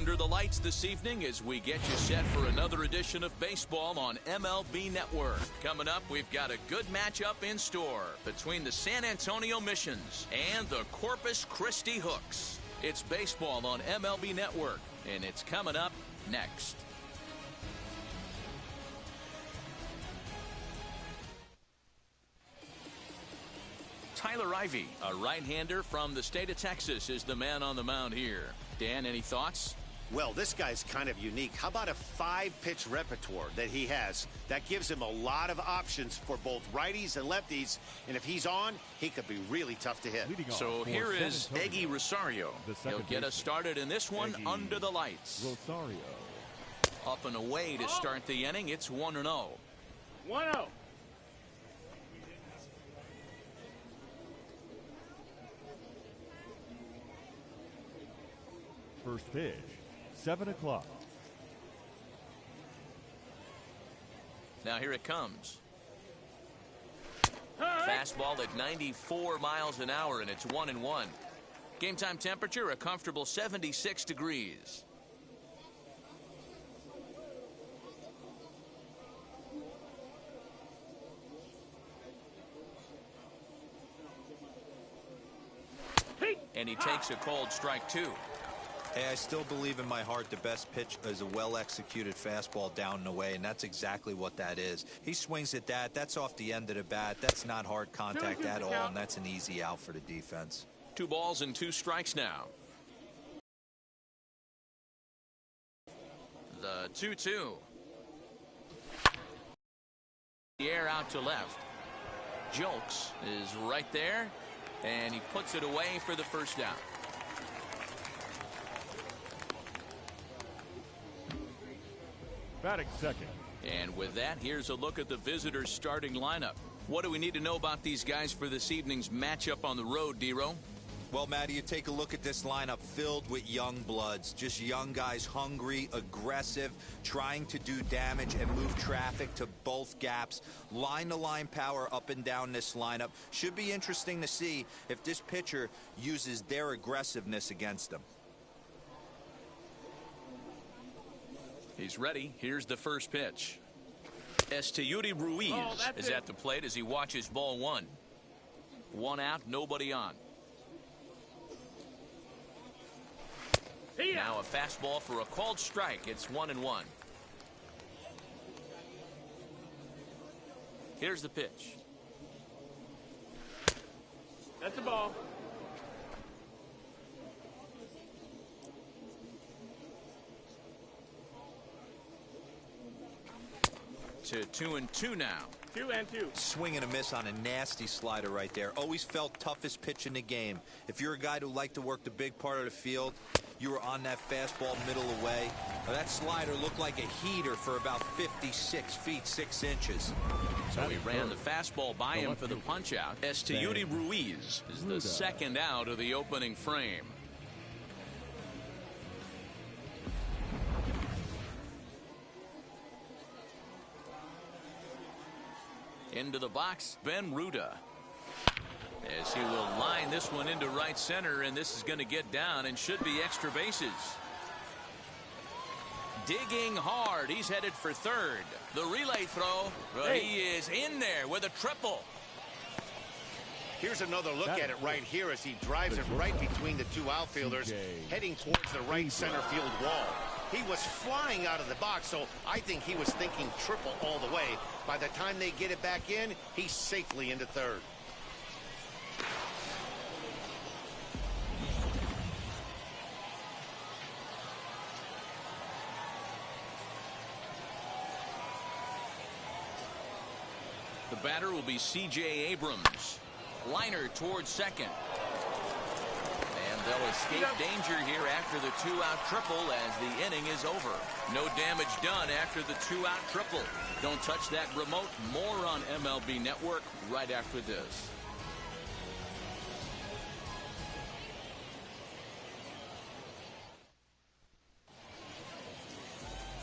Under the lights this evening as we get you set for another edition of baseball on MLB Network. Coming up, we've got a good matchup in store between the San Antonio Missions and the Corpus Christi Hooks. It's baseball on MLB Network, and it's coming up next. Tyler Ivey, a right-hander from the state of Texas, is the man on the mound here. Dan, any thoughts? Well, this guy's kind of unique. How about a 5-pitch repertoire that he has? That gives him a lot of options for both righties and lefties. And if he's on, he could be really tough to hit. So here is Eggy Rosario. He'll get us started in this one under the lights. Rosario. Up and away to start the inning. It's 1-0. 1-0. First pitch, 7 o'clock. Now here it comes. Fastball at 94 miles an hour, and it's 1-1. Game time temperature, a comfortable 76 degrees. And he takes a cold strike, too. Hey, I still believe in my heart the best pitch is a well-executed fastball down and away, and that's exactly what that is. He swings at that. That's off the end of the bat. That's not hard contact at all, and that's an easy out for the defense. 2 balls and 2 strikes now. The 2-2. The air out to left. Jolks is right there, and he puts it away for the first down. Batting second. And with that, here's a look at the visitors' starting lineup. What do we need to know about these guys for this evening's matchup on the road, D-Row? Well, Matty, you take a look at this lineup filled with young bloods. Just young guys, hungry, aggressive, trying to do damage and move traffic to both gaps. Line-to-line power up and down this lineup. Should be interesting to see if this pitcher uses their aggressiveness against them. He's ready. Here's the first pitch. Esteury Ruiz is at the plate as he watches ball 1. 1 out, nobody on. Now a fastball for a called strike. It's 1-1. Here's the pitch. That's a ball. To 2-2 now. 2-2. Swing and a miss on a nasty slider right there. Always felt toughest pitch in the game. If you're a guy who liked to work the big part of the field, you were on that fastball middle away. That slider looked like a heater for about 56 feet 6 inches. So he ran the fastball by him for the punch out. Esteury Ruiz is the second out of the opening frame. Into the box, Ben Ruda. As he will line this one into right center, and this is going to get down and should be extra bases. Digging hard, he's headed for third. The relay throw, he is in there with a triple. Here's another look at it right here as he drives it right between the 2 outfielders, heading towards the right center field wall. He was flying out of the box, so I think he was thinking triple all the way. By the time they get it back in, he's safely into third. The batter will be C.J. Abrams. Liner towards second. And they'll escape danger here after the 2-out triple as the inning is over. No damage done after the 2-out triple. Don't touch that remote. More on MLB Network right after this.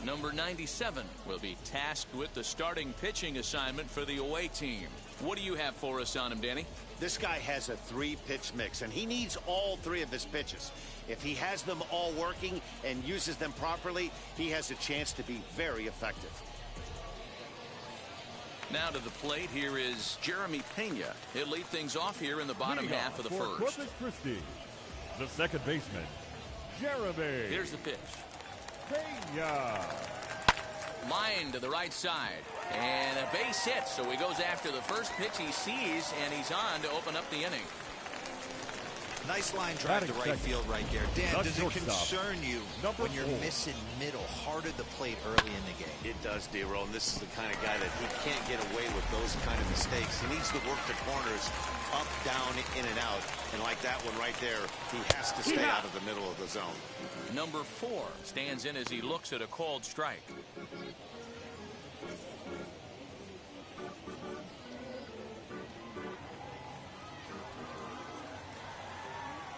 Number 97 will be tasked with the starting pitching assignment for the away team. What do you have for us on him, Danny? This guy has a 3-pitch mix, and he needs all 3 of his pitches. If he has them all working and uses them properly, he has a chance to be very effective. Now to the plate, here is Jeremy Pena. He'll lead things off here in the bottom half of the for first. Corpus Christi, the second baseman, Jeremy. Here's the pitch. Pena. Line to the right side. And a base hit, so he goes after the first pitch he sees, and he's on to open up the inning. Nice line drive to right field right there. Dan, does it concern you when you're missing middle hard at the plate early in the game? It does, D-Roll, and this is the kind of guy that he can't get away with those kind of mistakes. He needs to work the corners up, down, in and out. And like that one right there, he has to stay out of the middle of the zone. Number 4 stands in as he looks at a called strike.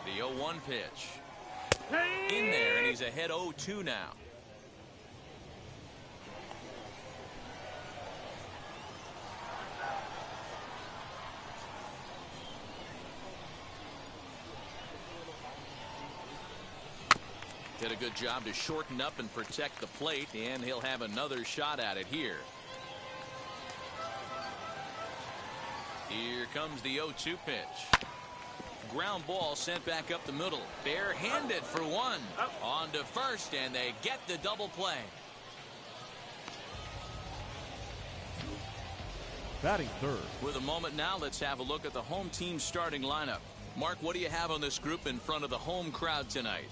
The 0-1 pitch. In there, and he's ahead 0-2 now. Did a good job to shorten up and protect the plate, and he'll have another shot at it here. Here comes the 0-2 pitch. Ground ball sent back up the middle. Barehanded for one. On to first, and they get the double play. Batting third. With a moment now, let's have a look at the home team starting lineup. Mark, what do you have on this group in front of the home crowd tonight?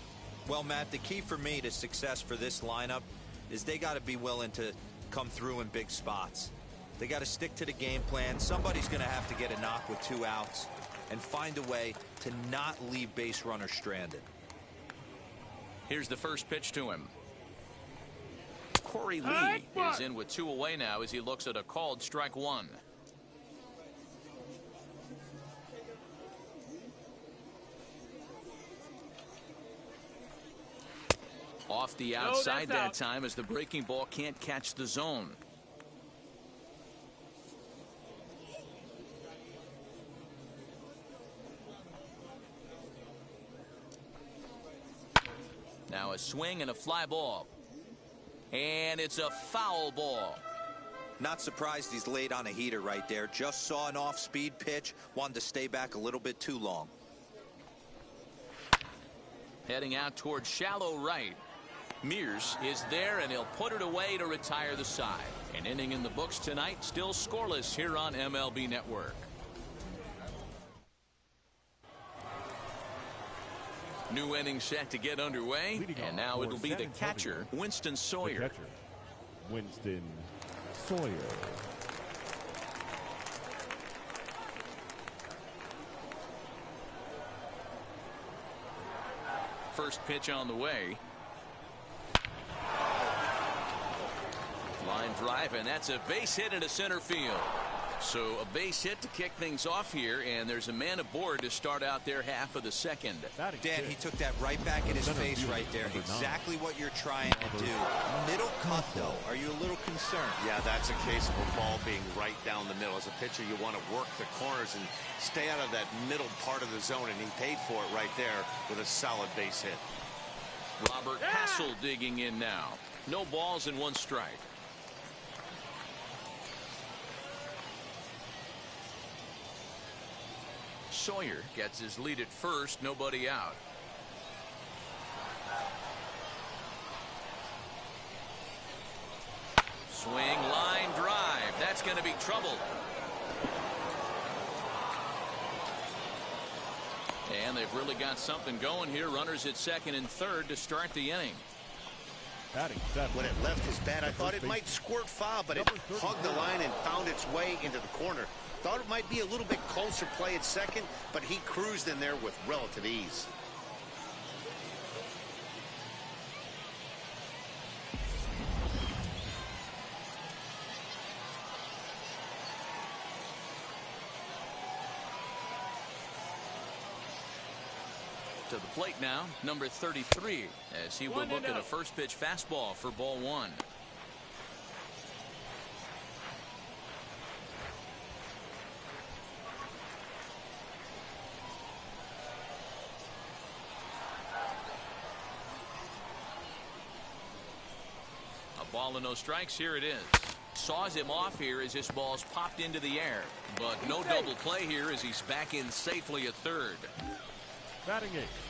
Well, Matt, the key for me to success for this lineup is they got to be willing to come through in big spots. They got to stick to the game plan. Somebody's going to have to get a knock with 2 outs and find a way to not leave base runners stranded. Here's the first pitch to him. Corey Lee is in with 2 away now as he looks at a called strike 1. Off the outside that time as the breaking ball can't catch the zone. Now a swing and a fly ball. And it's a foul ball. Not surprised he's laid on a heater right there. Just saw an off-speed pitch. Wanted to stay back a little bit too long. Heading out towards shallow right. Mears is there, and he'll put it away to retire the side. An inning in the books tonight, still scoreless here on MLB Network. New inning set to get underway, and now it'll be the catcher, Winston Sawyer. The catcher, Winston Sawyer. First pitch on the way. Line drive, and that's a base hit into center field. So a base hit to kick things off here, and there's a man aboard to start out their half of the second. Dan, he took that right back in his face right there. Exactly what you're trying to do. Middle cut, though. Are you a little concerned? Yeah, that's a case of a ball being right down the middle. As a pitcher, you want to work the corners and stay out of that middle part of the zone, and he paid for it right there with a solid base hit. Robert Hassel digging in now. No balls and 1 strike. Sawyer gets his lead at first, nobody out. Swing, line drive. That's going to be trouble. And they've really got something going here. Runners at second and third to start the inning. When it left his bat, I thought it might squirt foul, but it hugged the line and found its way into the corner. Thought it might be a little bit closer play at second, but he cruised in there with relative ease. To the plate now, number 33, as he will look at a first pitch fastball for ball one. A ball and no strikes. Here it is. Saws him off here as this ball's popped into the air, but no double play here as he's back in safely at third. Batting eighth.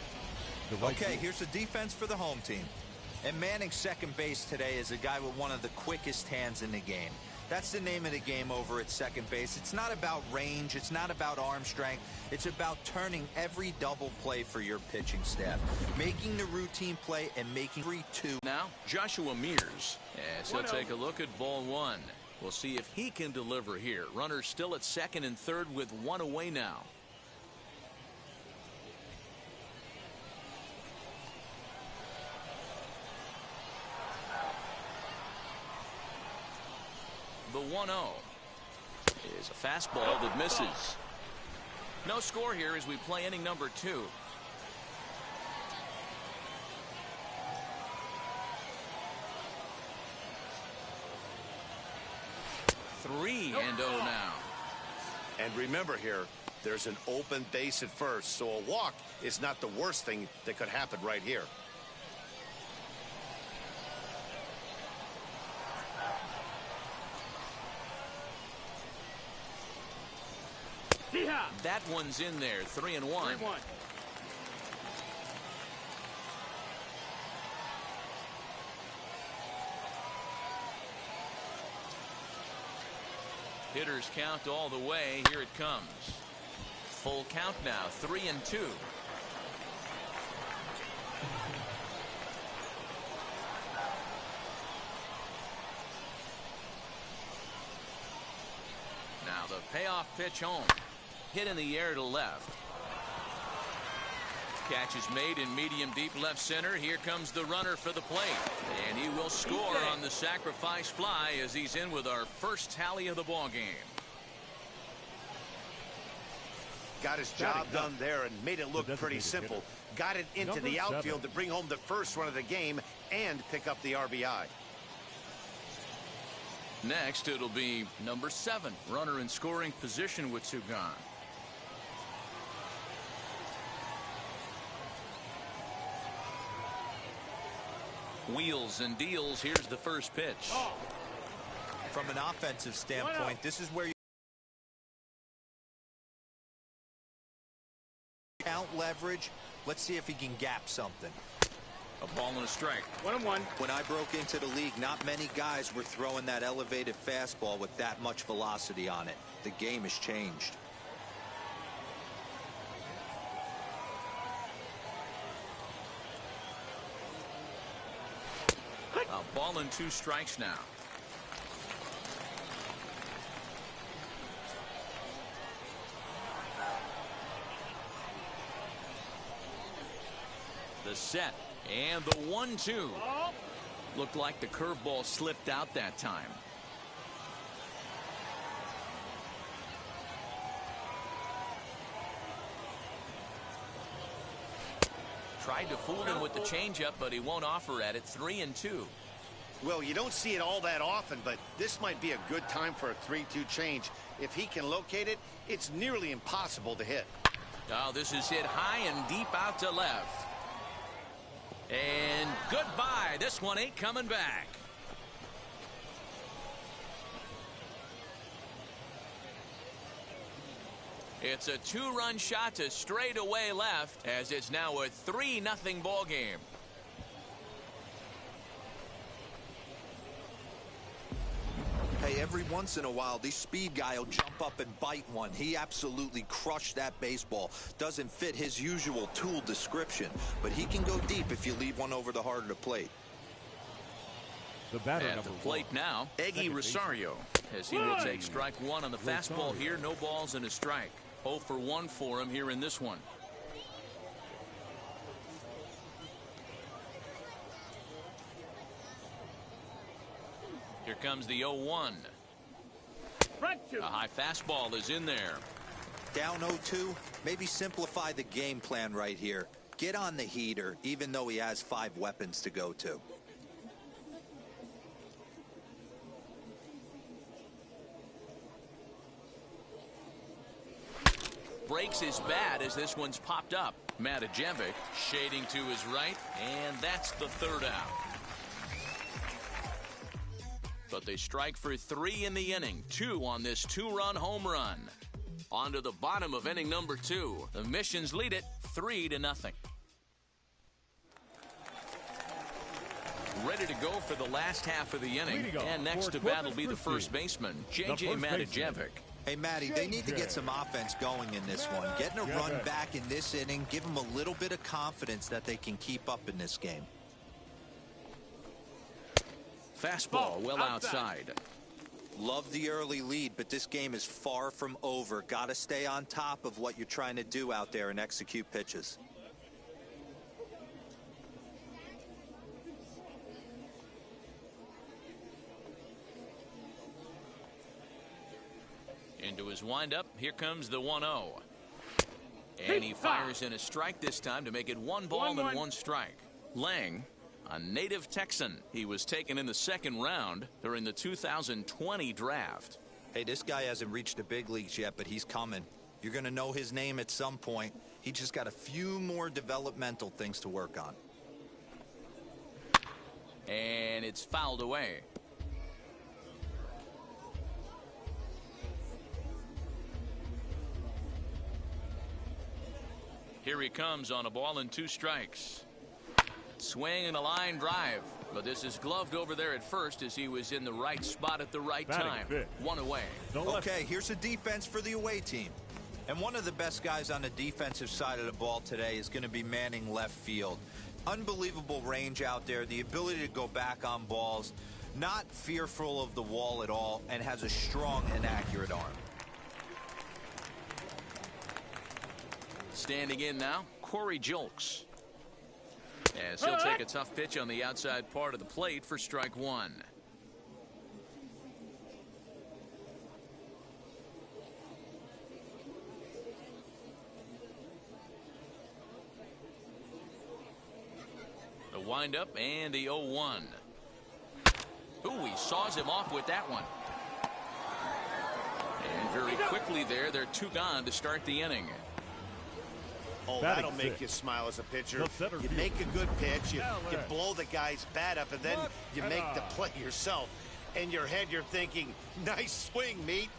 Okay, here's the defense for the home team. And manning second base today is a guy with one of the quickest hands in the game. That's the name of the game over at second base. It's not about range. It's not about arm strength. It's about turning every double play for your pitching staff, making the routine play and making 3-2. Now, Joshua Mears, as he'll take a look at ball one. We'll see if he can deliver here. Runners still at second and third with one away now. The 1-0 is a fastball that misses. No score here as we play inning number 2. Three and 0 now. And remember here, there's an open base at first, so a walk is not the worst thing that could happen right here. That one's in there. 3-1. 3-1. Hitters count all the way. Here it comes. Full count now. 3-2. Now the payoff pitch home. Hit in the air to left. Catch is made in medium deep left center. Here comes the runner for the plate. And he will score on the sacrifice fly as he's in with our first tally of the ball game. Got his job done there and made it look pretty simple. Got it into the outfield to bring home the first run of the game and pick up the RBI. Next, it'll be number 7, runner in scoring position with 2 gone. Wheels and deals. Here's the first pitch. From an offensive standpoint, this is where you count leverage. Let's see if he can gap something. A ball and a strike. 1-1. When I broke into the league, not many guys were throwing that elevated fastball with that much velocity on it. The game has changed. A ball and 2 strikes now. The set and the 1-2. Looked like the curveball slipped out that time. Tried to fool him with the changeup, but he won't offer at it. 3-2. Well, you don't see it all that often, but this might be a good time for a 3-2 change. If he can locate it, it's nearly impossible to hit. Oh, this is hit high and deep out to left. And goodbye. This one ain't coming back. It's a 2-run shot to straightaway left, as it's now a 3-0 ball game. Hey, every once in a while, this speed guy will jump up and bite one. He absolutely crushed that baseball. Doesn't fit his usual tool description, but he can go deep if you leave one over the heart of the plate. The batter At the plate now, Eggy Rosario, as he will take strike 1 on the fastball here. No balls and a strike. 0 for 1 for him here in this one. Here comes the 0-1. A high fastball is in there. Down 0-2, maybe simplify the game plan right here. get on the heater, even though he has 5 weapons to go to. Breaks his bat as this one's popped up. Matajevic shading to his right, and that's the 3rd out. But they strike for 3 in the inning, 2 on this 2-run home run. On to the bottom of inning number 2. The Missions lead it 3-0. Ready to go for the last half of the inning. And next to bat will be the first baseman, JJ Matajevic. Hey, Matty, they need to get some offense going in this one. Getting a run back in this inning, give them a little bit of confidence that they can keep up in this game. Fastball well outside. Love the early lead, but this game is far from over. Got to stay on top of what you're trying to do out there and execute pitches. Into his windup, here comes the 1-0. And he fires in a strike this time to make it 1 ball and 1 strike. Lang, a native Texan. He was taken in the 2nd round during the 2020 draft. Hey, this guy hasn't reached the big leagues yet, but he's coming. You're going to know his name at some point. He just got a few more developmental things to work on. And it's fouled away. Here he comes on a ball and 2 strikes. Swing and a line drive. But this is gloved over there at first as he was in the right spot at the right time. 1 away. Okay, here's a defense for the away team. And one of the best guys on the defensive side of the ball today is going to be manning left field. Unbelievable range out there, the ability to go back on balls, not fearful of the wall at all, and has a strong and accurate arm. Standing in now, Corey Julks. As he'll take a tough pitch on the outside part of the plate for strike 1. The windup and the 0-1. Ooh, he saws him off with that one. And very quickly there, they're 2 gone to start the inning. Oh, that'll make you smile as a pitcher. You make a good pitch, you blow the guy's bat up, and then you make the play yourself. In your head, you're thinking, nice swing, meat.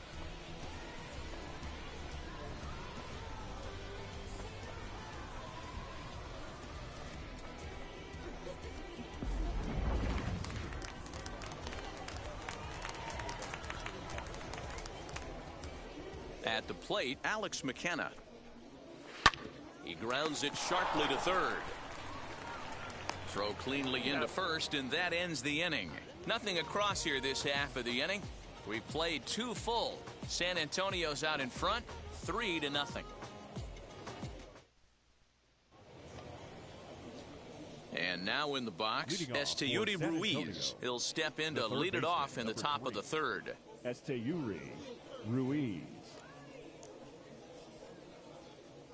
At the plate, Alex McKenna. He grounds it sharply to 3rd. Throw cleanly into 1st, and that ends the inning. Nothing across here this half of the inning. We played 2 full. San Antonio's out in front, 3-0. And now in the box, Esteury Ruiz. He'll step in to lead it off in the top of the 3rd. Esteury Ruiz.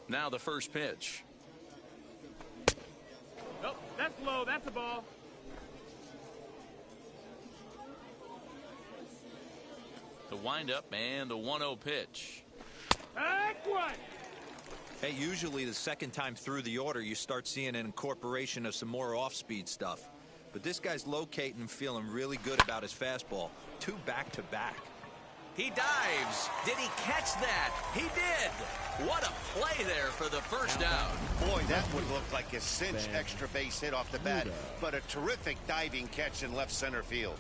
Now the first pitch. Nope, that's low. That's a ball. The windup and the 1-0 pitch. Back 1. Hey, usually the second time through the order, you start seeing an incorporation of some more off-speed stuff. But this guy's locating and feeling really good about his fastball. 2 back-to-back. He dives. Did he catch that? He did. What a play there for the first out. Boy, that would look like a cinch extra base hit off the bat, but a terrific diving catch in left center field.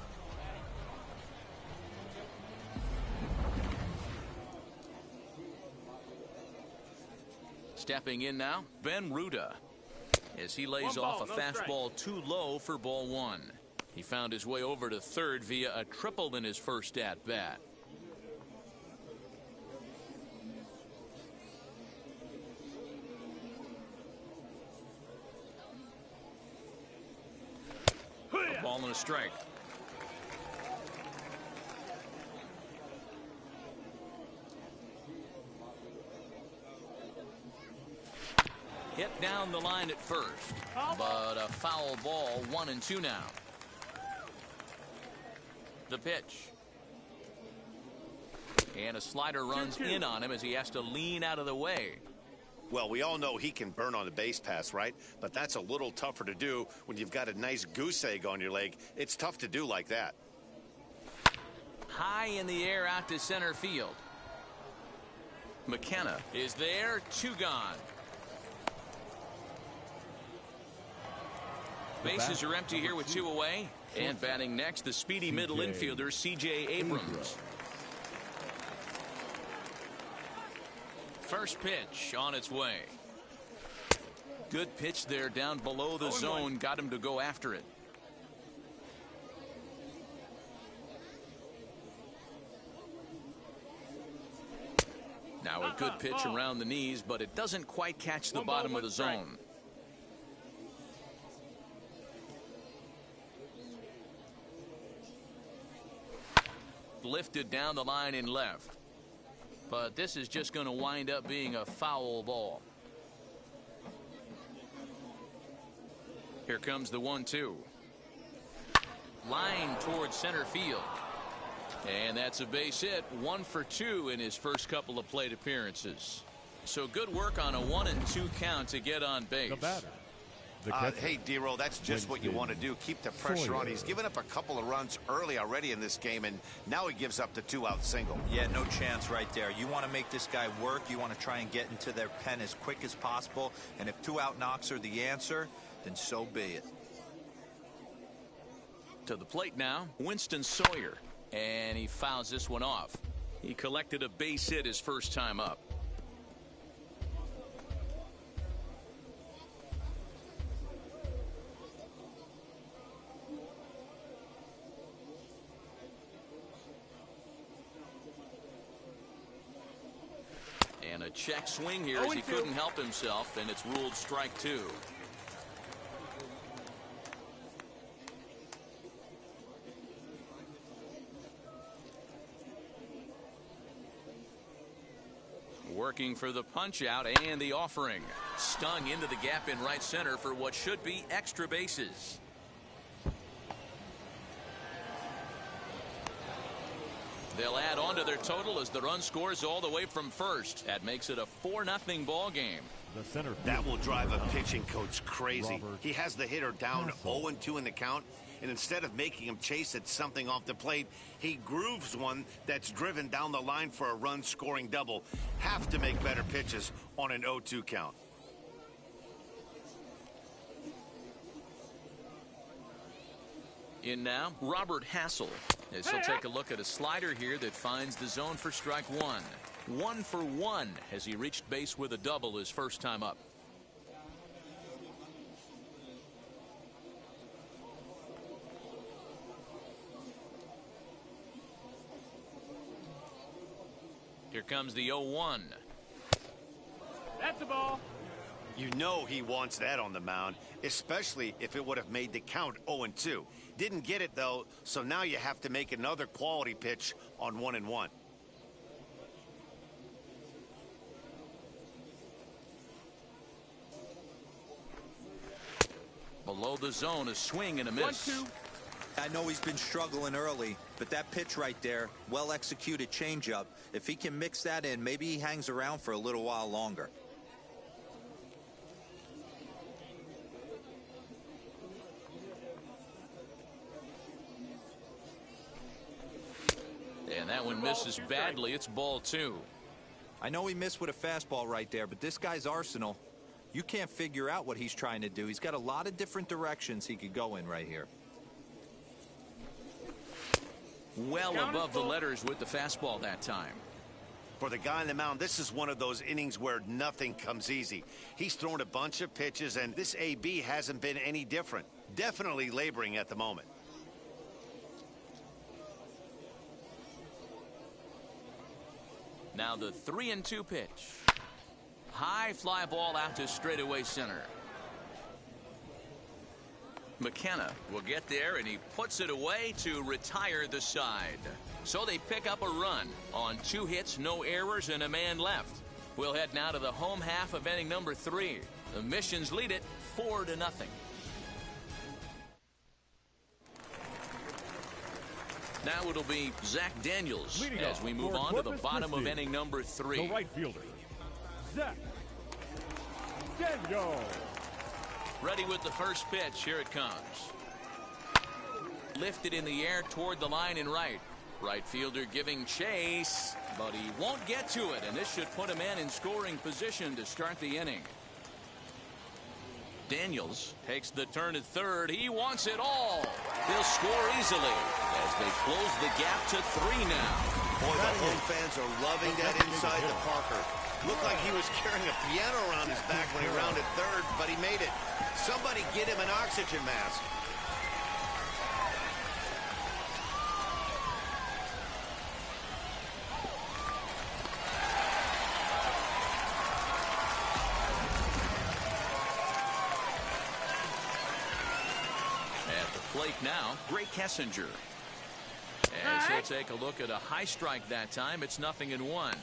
Stepping in now, Ben Ruda. As he lays off a fastball too low for ball 1. He found his way over to 3rd via a triple in his first at-bat. Ball and a strike. Hit down the line at first. But a foul ball, 1-2 now. The pitch. And a slider runs in on him as he has to lean out of the way. Well, we all know he can burn on the base pass, right? But that's a little tougher to do when you've got a nice goose egg on your leg. It's tough to do like that. High in the air out to center field. McKenna is there, 2 gone. Bases are empty here with 2 away. And batting next, the speedy middle infielder, CJ Abrams. First pitch on its way. Good pitch there down below the zone. Got him to go after it. Now a good pitch around the knees, but it doesn't quite catch the bottom of the zone. Lifted down the line in left. But this is just going to wind up being a foul ball. Here comes the 1-2. Line towards center field. And that's a base hit, 1 for 2 in his first couple of plate appearances. So good work on a 1-2 count to get on base. The batter. Hey, D-Roll, that's just what you want to do. Keep the pressure on. He's given up a couple of runs early already in this game, and now he gives up the 2-out single. Yeah, no chance right there. You want to make this guy work. You want to try and get into their pen as quick as possible. And if 2-out knocks are the answer, then so be it. To the plate now, Winston Sawyer. And he fouls this one off. He collected a base hit his first time up. And a check swing here as he couldn't help himself, and it's ruled strike 2. Working for the punch out and the offering. Stung into the gap in right center for what should be extra bases. They'll add on to their total as the run scores all the way from first. That makes it a 4-0 ball game. The center that will drive a pitching coach crazy. He has the hitter down 0-2 in the count, and instead of making him chase at something off the plate, he grooves one that's driven down the line for a run-scoring double. Have to make better pitches on an 0-2 count. In now, Robert Hassel, as he'll take a look at a slider here that finds the zone for strike 1. 1 for 1 as he reached base with a double his first time up. Here comes the 0-1. That's a ball. You know he wants that on the mound, especially if it would have made the count 0-2. Didn't get it, though, so now you have to make another quality pitch on 1-1. Below the zone, a swing and a miss. 1-2. I know he's been struggling early, but that pitch right there, well-executed changeup. If he can mix that in, maybe he hangs around for a little while longer. And that one misses badly. It's ball 2. I know he missed with a fastball right there, but this guy's arsenal, you can't figure out what he's trying to do. He's got a lot of different directions he could go in right here. Well above the letters with the fastball that time. For the guy on the mound, this is one of those innings where nothing comes easy. He's thrown a bunch of pitches, and this AB hasn't been any different. Definitely laboring at the moment. Now the 3-2 pitch. High fly ball out to straightaway center. McKenna will get there, and he puts it away to retire the side. So they pick up a run on 2 hits, no errors, and a man left. We'll head now to the home half of inning number 3. The Missions lead it 4-0. Now it'll be Zach Daniels Leading as we move for on to the Corpus bottom of Christi, inning number 3. The right fielder, Zach Daniels. Ready with the first pitch. Here it comes. Lifted in the air toward the line and right. Right fielder giving chase, but he won't get to it, and this should put a man in scoring position to start the inning. Daniels takes the turn at third. He wants it all. He'll score easily as they close the gap to 3 now. Boy, the home fans are loving that inside the Parker. Looked like he was carrying a piano around his back when he rounded third, but he made it. Somebody get him an oxygen mask. Plate now, Gray Kessinger. As he'll take a look at a high strike that time, it's 0-1.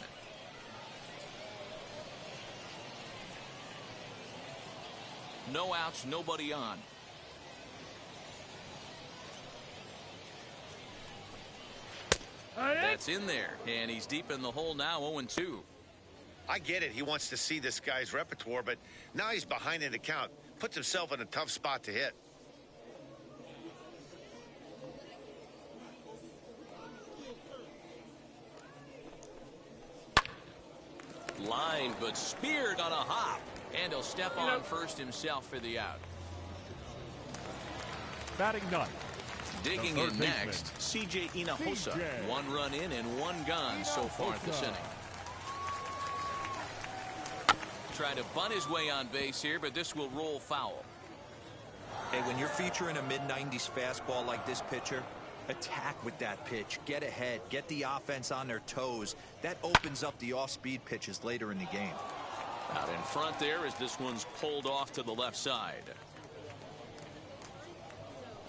No outs, nobody on. That's in there, and he's deep in the hole now, 0-2. I get it. He wants to see this guy's repertoire, but now he's behind in the count. Puts himself in a tough spot to hit. Line, but speared on a hop. And he'll step on first himself for the out. Batting ninth. Digging in next, CJ Hinojosa. 1 run in and 1 gone so far this inning. Trying to bunt his way on base here, but this will roll foul. Hey, when you're featuring a mid-90s fastball like this pitcher, attack with that pitch. Get ahead. Get the offense on their toes. That opens up the off-speed pitches later in the game. Out in front there as this one's pulled off to the left side.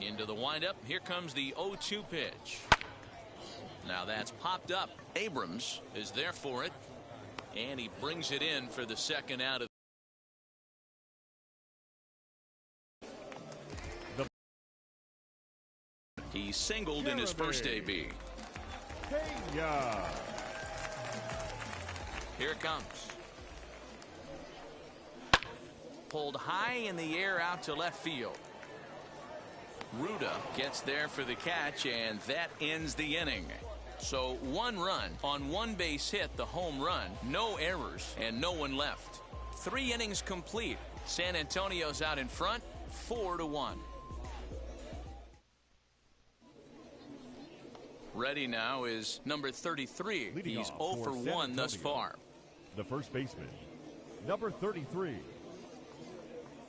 Into the windup. Here comes the 0-2 pitch. Now that's popped up. Abrams is there for it. And he brings it in for the second out of he singled in his first AB. Here it comes. Pulled high in the air out to left field. Ruda gets there for the catch, and that ends the inning. So 1 run on 1 base hit, the home run, no errors, and no one left. 3 innings complete. San Antonio's out in front, 4-1. Ready now is number 33. Leading He's off 0 for 1 thus far. The first baseman, number 33.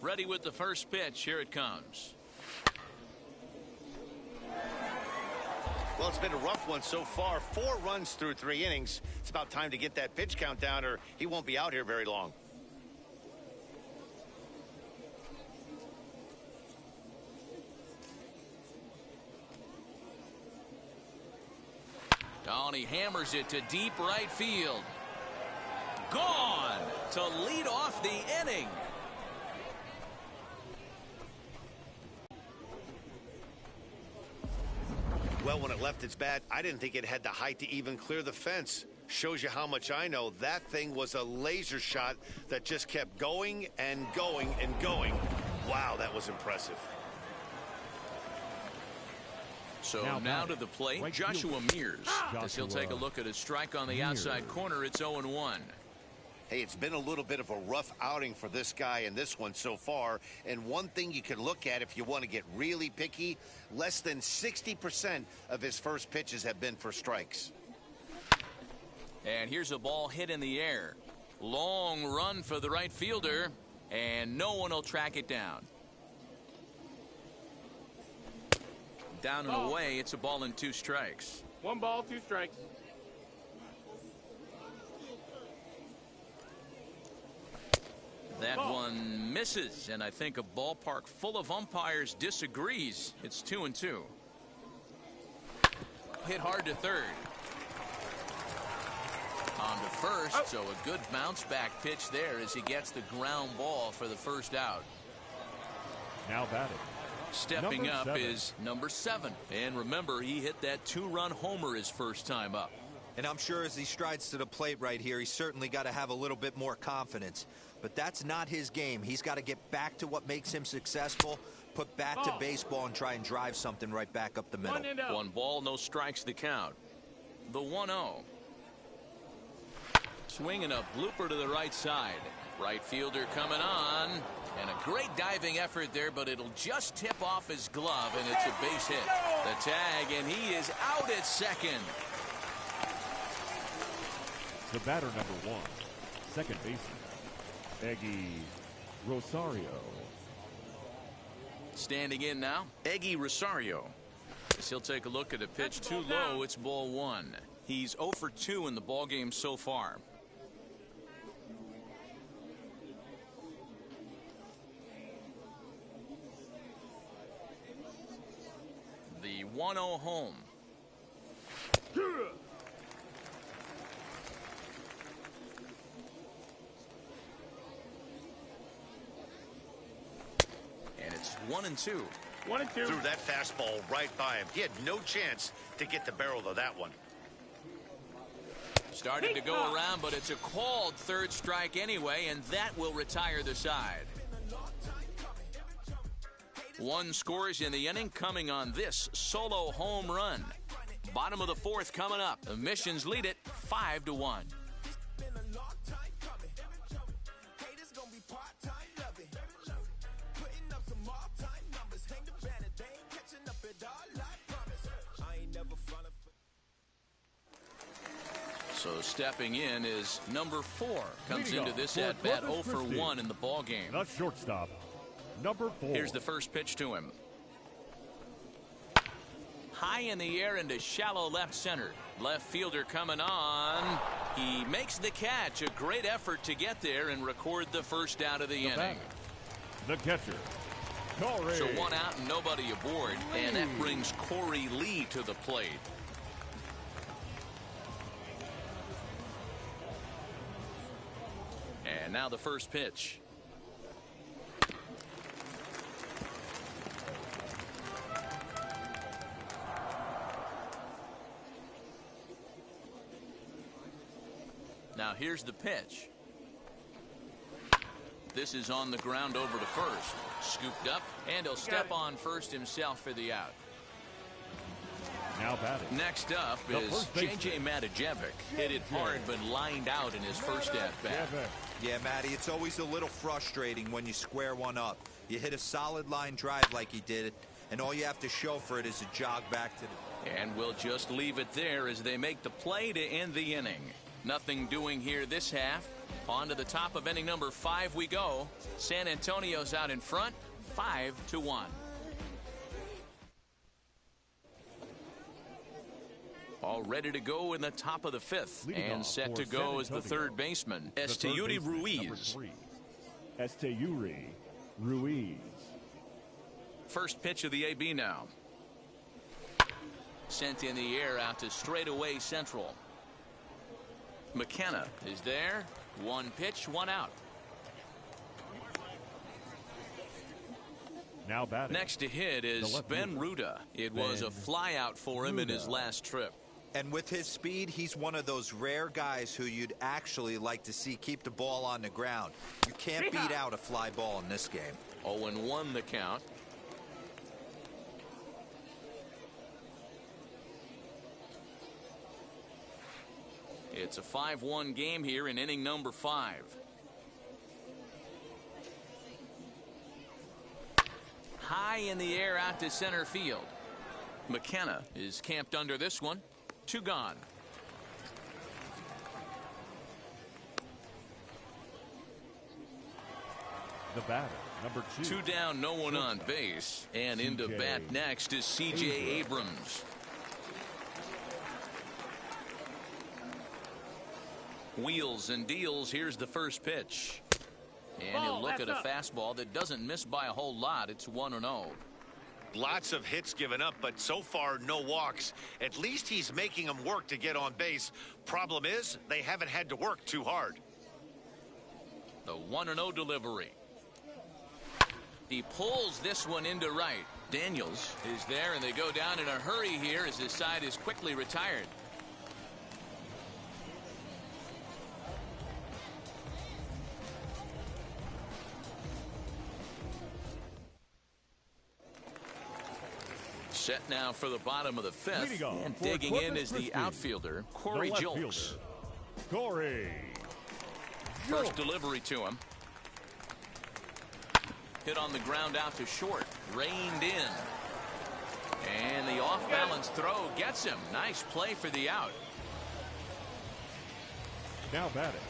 Ready with the first pitch. Here it comes. Well, it's been a rough one so far. 4 runs through 3 innings. It's about time to get that pitch count down, or he won't be out here very long. Oh, and he hammers it to deep right field. Gone to lead off the inning. Well, when it left its bat, I didn't think it had the height to even clear the fence. Shows you how much I know. That thing was a laser shot that just kept going and going and going. Wow, that was impressive. So now to the plate, right Joshua field. Mears. As he'll take a look at his strike on the Mears. outside corner, it's 0-1. Hey, it's been a little bit of a rough outing for this guy in this one so far. And one thing you can look at if you want to get really picky, less than 60% of his first pitches have been for strikes. And here's a ball hit in the air. Long run for the right fielder, and no one will track it down. Down and away, it's a ball and 2 strikes. 1 ball, 2 strikes. That one misses, and I think a ballpark full of umpires disagrees. It's 2-2. Hit hard to third. On to first, so a good bounce back pitch there as he gets the ground ball for the first out. Now batting. Stepping Number up 7. is number 7. And remember, he hit that 2-run homer his first time up. And I'm sure as he strides to the plate right here, he's certainly got to have a little bit more confidence. But that's not his game. He's got to get back to what makes him successful, put bat to baseball, and try and drive something right back up the middle. 1 ball, no strikes the count. The 1-0. Swinging a blooper to the right side. Right fielder coming on. And a great diving effort there, but it'll just tip off his glove, and it's a base hit. The tag, and he is out at second. The batter, number 1, second baseman, Eggy Rosario. Standing in now, Eggy Rosario. As he'll take a look at a pitch too low, it's ball 1. He's 0 for 2 in the ballgame so far. The 1-0 home. And it's 1-2. 1-2. Threw that fastball right by him. He had no chance to get the barrel of that one. Started to go around, but it's a called third strike anyway, and that will retire the side. 1 scores in the inning, coming on this solo home run. Bottom of the 4th coming up. The Missions lead it 5-1. So stepping in is number 4. Comes Leading into off this for at-bat 0 Corpus for Christi. 1 in the ballgame. The shortstop, number 4. Here's the first pitch to him. High in the air into shallow left center. Left fielder coming on. He makes the catch. A great effort to get there and record the first out of the inning. batter, the catcher, Corey. So 1 out and nobody aboard. And that brings Corey Lee to the plate. And now the first pitch. Now here's the pitch. This is on the ground over to first. Scooped up, and he'll step on first himself for the out. Now batting. Next up is J.J. Matijevic. Hit it hard, but lined out in his first at-bat. Yeah, Matty, it's always a little frustrating when you square one up. You hit a solid line drive like he did, and all you have to show for it is a jog back to the... And we'll just leave it there as they make the play to end the inning. Nothing doing here this half. On to the top of inning number 5 we go. San Antonio's out in front, 5-1. All ready to go in the top of the 5th. And set to go as the third baseman, Esteury Ruiz. Esteury Ruiz. First pitch of the AB now. Sent in the air out to straightaway central. McKenna is there. 1 pitch, 1 out. Now batting. Next to hit is Ben Ruda. It was a flyout for him in his last trip. And with his speed, he's one of those rare guys who you'd actually like to see keep the ball on the ground. You can't beat out a fly ball in this game. 0-1 the count. It's a 5-1 game here in inning number 5. High in the air out to center field. McKenna is camped under this one. 2 gone. The batter, number 2. 2 down, no one on base. And into bat next is C.J. Abrams. Wheels and deals. Here's the first pitch. And he'll look at a fastball that doesn't miss by a whole lot. It's 1-0. Lots of hits given up, but so far no walks. At least he's making them work to get on base. Problem is, they haven't had to work too hard. The 1-0 delivery. He pulls this one into right. Daniels is there, and they go down in a hurry here as his side is quickly retired. Set now for the bottom of the fifth, and digging in is the outfielder, Corey Julks. First delivery to him. Hit on the ground out to short, reined in. And the off-balance throw gets him. Nice play for the out. Now batting.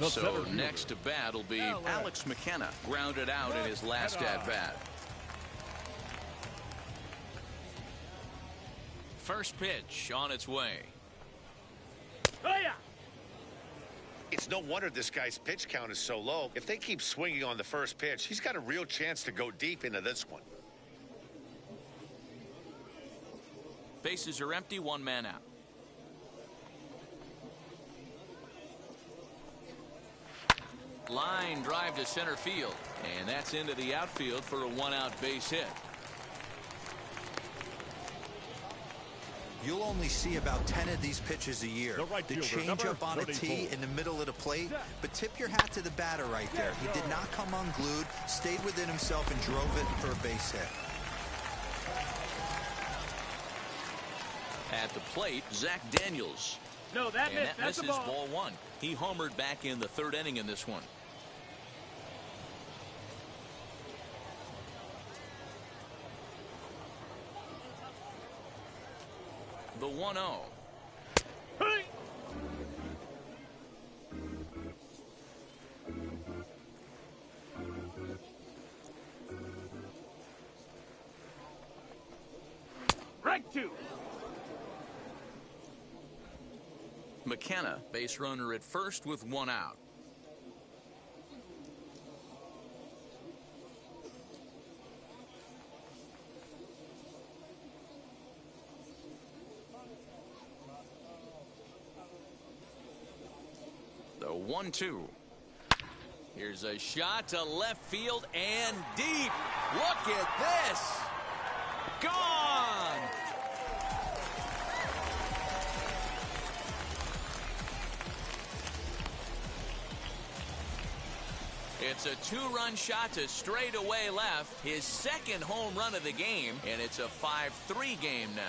So next to bat will be Alex McKenna, grounded out in his last at-bat. First pitch on its way. Oh, yeah. It's no wonder this guy's pitch count is so low. If they keep swinging on the first pitch, he's got a real chance to go deep into this one. Bases are empty, one man out. Line drive to center field, and that's into the outfield for a one-out base hit. You'll only see about 10 of these pitches a year. The change up on a tee in the middle of the plate, but tip your hat to the batter right there. He did not come unglued, stayed within himself, and drove it for a base hit. At the plate, Zach Daniels. No, that misses ball one. He homered back in the third inning in this one. The 1-0. Hey. Right two. McKenna, base runner at first with one out. The 1-2. Here's a shot to left field and deep. Look at this. Gone. It's a two-run shot to straightaway left, his second home run of the game, and it's a 5-3 game now.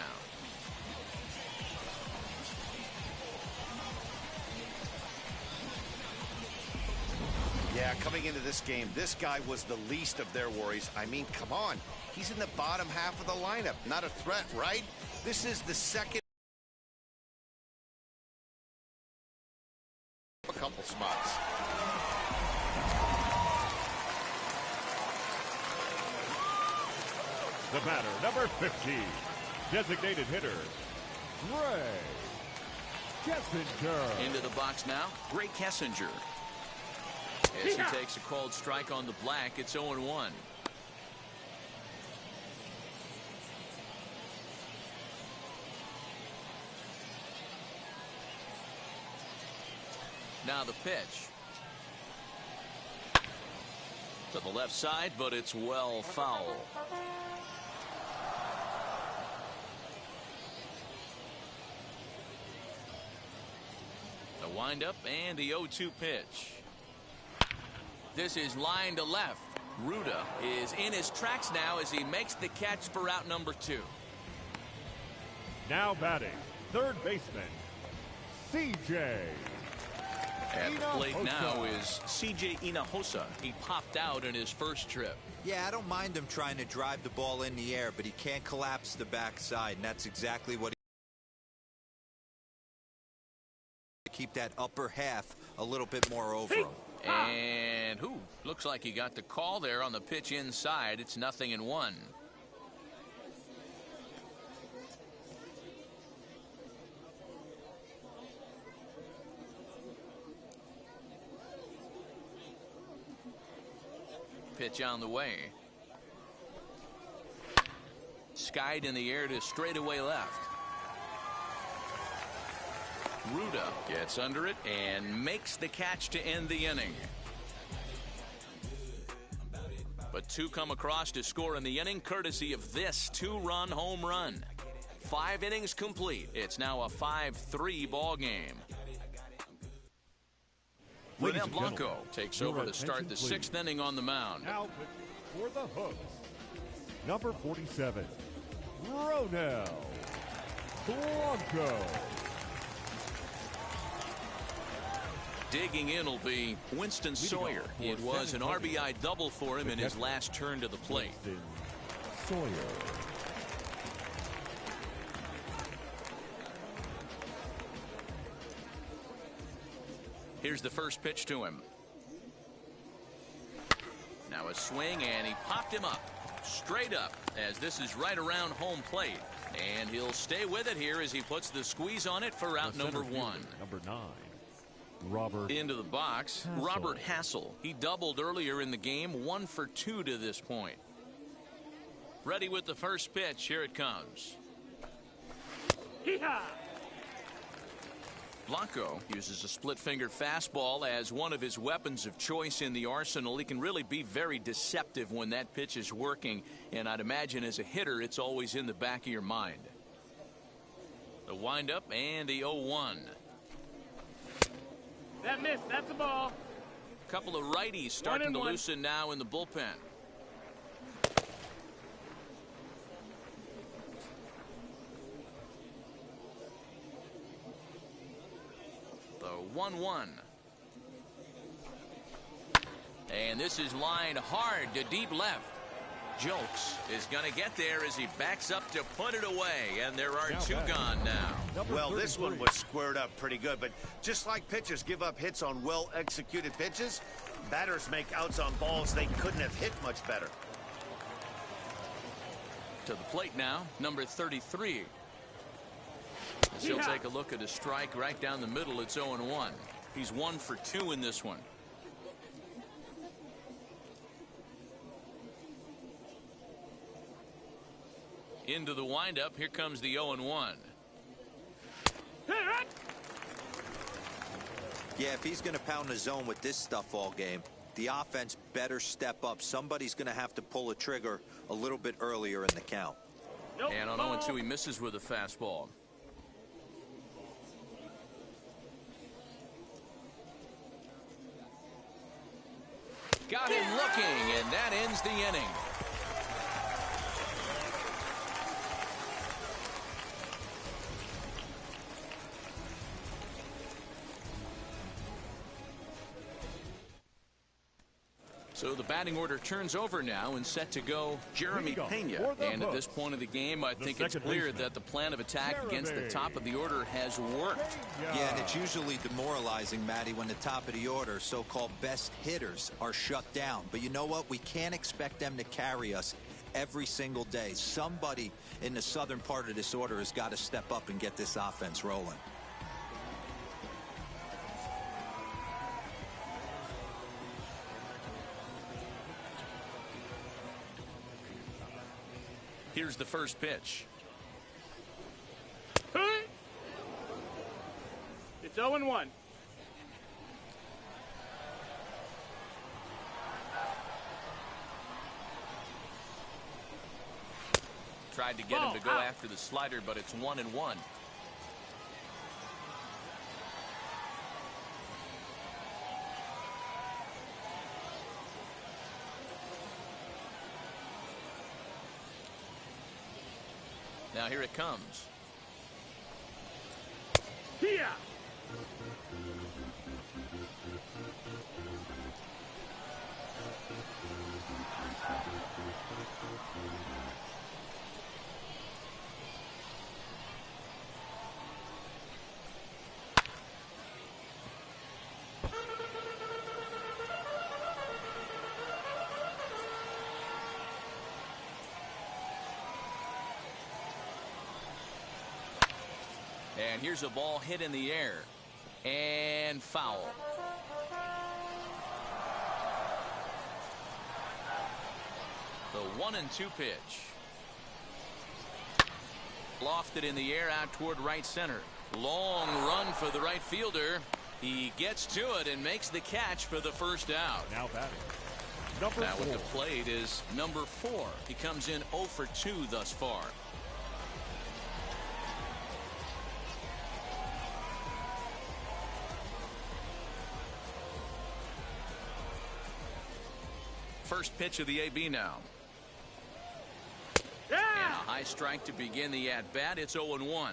Yeah, coming into this game, this guy was the least of their worries. I mean, come on. He's in the bottom half of the lineup. Not a threat, right? This is the second. A couple spots. The batter, number 15, designated hitter, Ray Kessinger. Into the box now, Ray Kessinger. As he takes a called strike on the black, it's 0-1. Now the pitch. To the left side, but it's well foul. The windup and the 0-2 pitch. This is line to left. Ruda is in his tracks now as he makes the catch for out number 2. Now batting, third baseman, CJ. At the plate now is CJ Hinojosa. He popped out in his first trip. Yeah, I don't mind him trying to drive the ball in the air, but he can't collapse the backside, and that's exactly what he keep that upper half a little bit more over him. And looks like he got the call there on the pitch inside. It's 0-1. Pitch on the way. skied in the air to straightaway left. Ruda gets under it and makes the catch to end the inning. But two come across to score in the inning, courtesy of this two-run home run. 5 innings complete. It's now a 5-3 ball game. Ronel Blanco takes over to start the 6th inning on the mound. Now for the Hooks, number 47, Ronel Blanco. Digging in will be Winston Sawyer. It was an RBI double for him in his last turn to the plate. Sawyer. Here's the first pitch to him. Now a swing, and he popped him up. Straight up, as this is right around home plate. And he'll stay with it here as he puts the squeeze on it for out number 1. Number 9, Robert. Into the box, Hassel. Robert Hassel. He doubled earlier in the game, 1 for 2 to this point. Ready with the first pitch. Here it comes. Hee-haw! Blanco uses a split-finger fastball as one of his weapons of choice in the arsenal. He can really be very deceptive when that pitch is working, and I'd imagine as a hitter it's always in the back of your mind. The windup and the 0-1. That missed. That's a ball. A couple of righties starting to loosen now in the bullpen. The 1-1. And this is lined hard to deep left. Jolks is going to get there as he backs up to put it away, and there are 2 gone now. Well, this one was squared up pretty good, but just like pitchers give up hits on well-executed pitches, batters make outs on balls they couldn't have hit much better. To the plate now, number 33. As he'll take a look at a strike right down the middle. It's 0-1. He's 1 for 2 in this one. Into the windup. Here comes the 0-1. Yeah, if he's going to pound the zone with this stuff all game, the offense better step up. Somebody's going to have to pull a trigger a little bit earlier in the count. And on 0-2, he misses with a fastball. Got him looking, and that ends the inning. So the batting order turns over now and set to go Jeremy Pena. And at this point of the game, I think it's clear that the plan of attack against the top of the order has worked. Yeah, and it's usually demoralizing, Matty, when the top of the order, so-called best hitters, are shut down. But you know what? We can't expect them to carry us every single day. Somebody in the southern part of this order has got to step up and get this offense rolling. Here's the first pitch. It's 0-1. Tried to get him to go after the slider, but it's 1-1. Now here it comes. Here. And here's a ball hit in the air. And foul. The 1-2 pitch. Lofted in the air out toward right center. Long run for the right fielder. He gets to it and makes the catch for the first out. Now batting, number Now 4. with the plate is number 4. He comes in 0 for 2 thus far. First pitch of the AB now. Yeah! And a high strike to begin the at-bat. It's 0-1.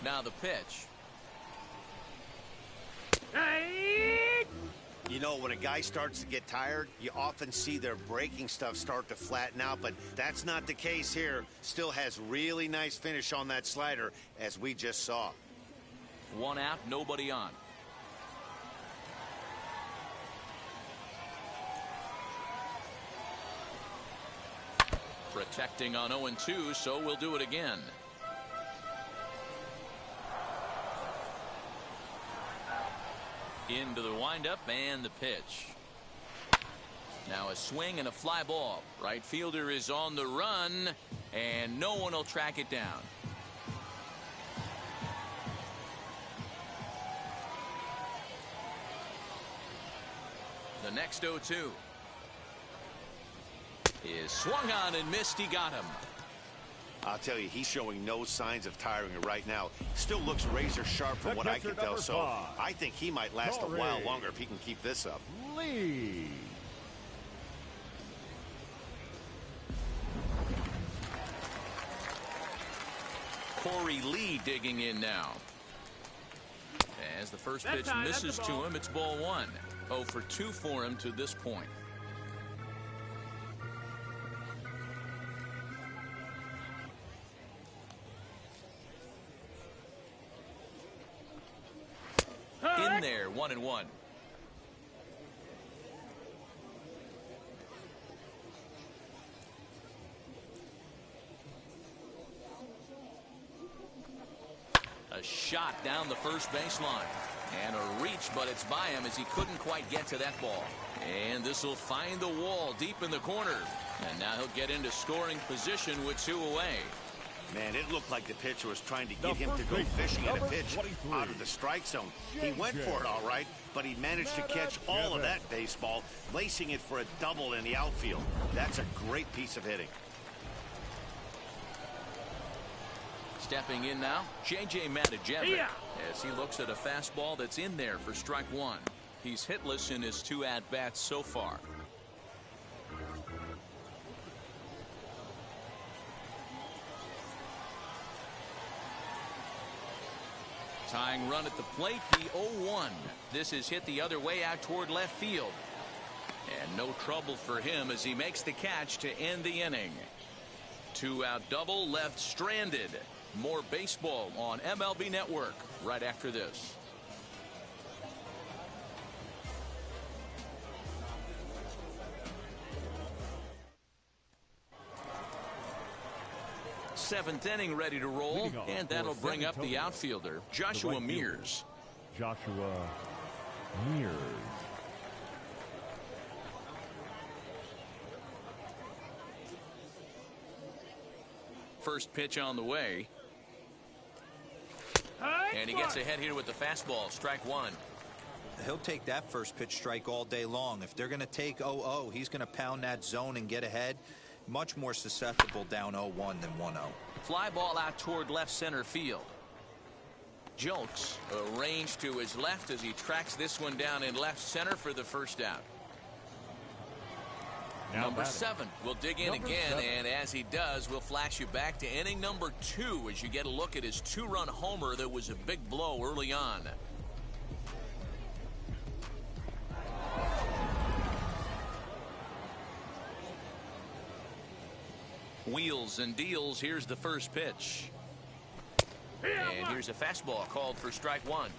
Now the pitch. Hey! You know, when a guy starts to get tired, you often see their breaking stuff start to flatten out, but that's not the case here. Still has really nice finish on that slider, as we just saw. 1 out, nobody on. Protecting on 0-2, so we'll do it again. Into the windup and the pitch. Now a swing and a fly ball. Right fielder is on the run, and no one will track it down. The next 0-2 is swung on and missed. He got him. I'll tell you, he's showing no signs of tiring right now. Still looks razor sharp from The what I catcher, can tell, number so 5. I think he might last a while longer if he can keep this up. Lee. Corey Lee digging in now. As the first That's pitch high, that's misses the to ball. him, it's ball 1. 0 for 2 for him to this point. In there, 1-1. A shot down the first baseline. And a reach, but it's by him as he couldn't quite get to that ball. And this will find the wall deep in the corner. And now he'll get into scoring position with 2 away. Man, it looked like the pitcher was trying to get him to go fishing at a pitch out of the strike zone. He went for it all right, but he managed to catch all of that baseball, lacing it for a double in the outfield. That's a great piece of hitting. Stepping in now, JBaker Yeah. as he looks at a fastball that's in there for strike 1. He's hitless in his 2 at-bats so far. Tying run at the plate, the 0-1. This is hit the other way out toward left field. And no trouble for him as he makes the catch to end the inning. 2-out double left stranded. More baseball on MLB Network right after this. Seventh inning ready to roll, and that'll bring up the outfielder, Joshua Mears. Joshua Mears. First pitch on the way. And he gets ahead here with the fastball, strike 1. He'll take that first pitch strike all day long. If they're going to take 0-0, he's going to pound that zone and get ahead. Much more susceptible down 0-1 than 1-0. Fly ball out toward left center field. Jolks arranged to his left as he tracks this one down in left center for the first out. Now Number batting. 7 will dig in again, and as he does, we'll flash you back to inning number 2 as you get a look at his 2-run homer that was a big blow early on. Wheels and deals. Here's the first pitch. And here's a fastball called for strike 1.